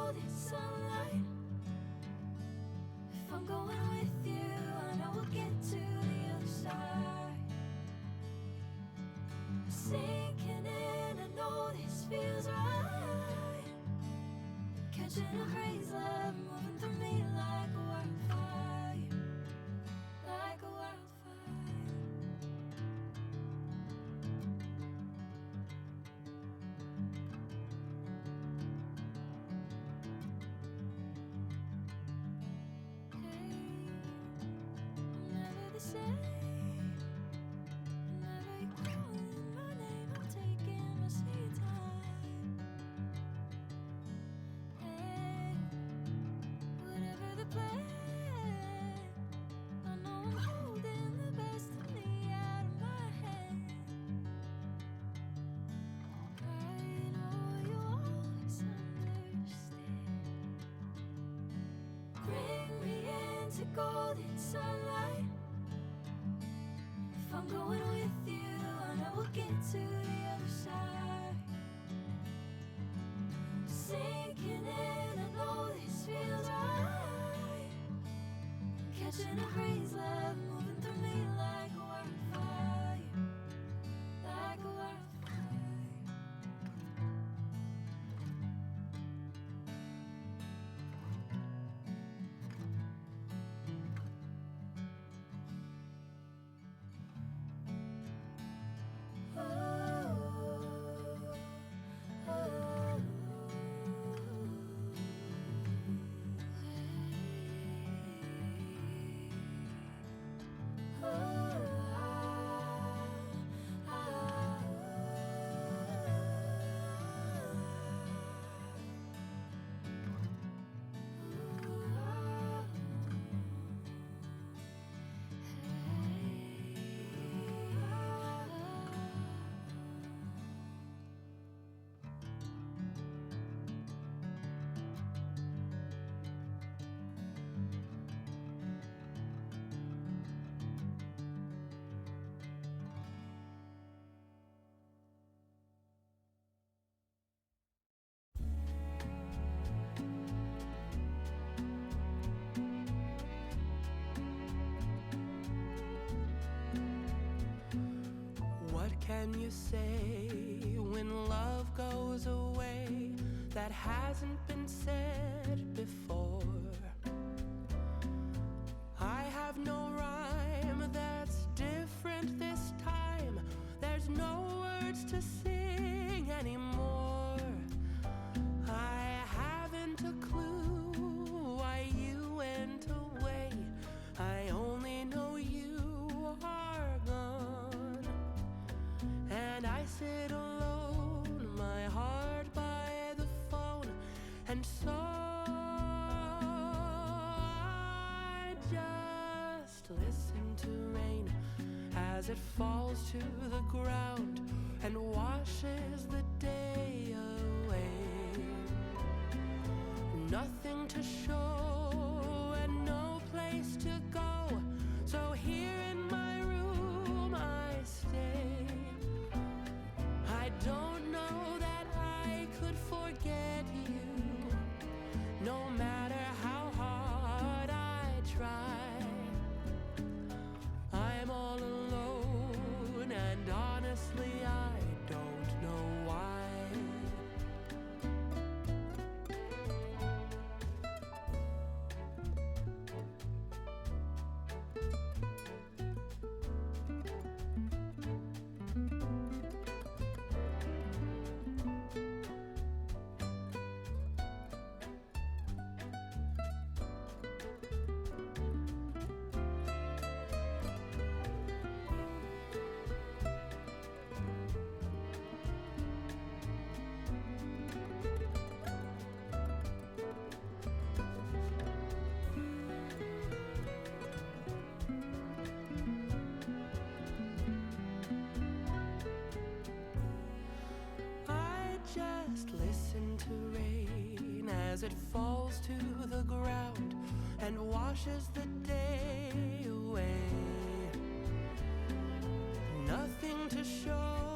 golden sunlight. If I'm going with you, I know we'll get to the other side. Sinking in, I know this feels right. Catching a breeze, love moving through me like a wildfire, like a wildfire. Hey, I'm never the same. Whenever you're calling my name, I'm taking my sweet time. Hey, whatever the plan, I know I'm holding the best of me out of my hand. I know you'll always understand. Bring me into golden sunlight. If I'm going with you, I know we'll get to the other side. Sinking in, I know this feels right. Catching a breeze, love moving through me like a wildfire, like a wildfire. What can you say when love goes away that hasn't been said before? I have no rhyme that's different this time. There's no words to sing anymore. I haven't a clue why you went away. I only know you are gone. And I sit alone, my heart by the phone. And so I just listen to rain as it falls to the ground and washes the day away. Nothing to show and no place to go, so here in my room I stay. I don't know that I could forget you, no matter how hard I try. I'm all alone, and honestly I don't know why. I just listen to rain as it falls to the ground and washes the day away. Nothing to show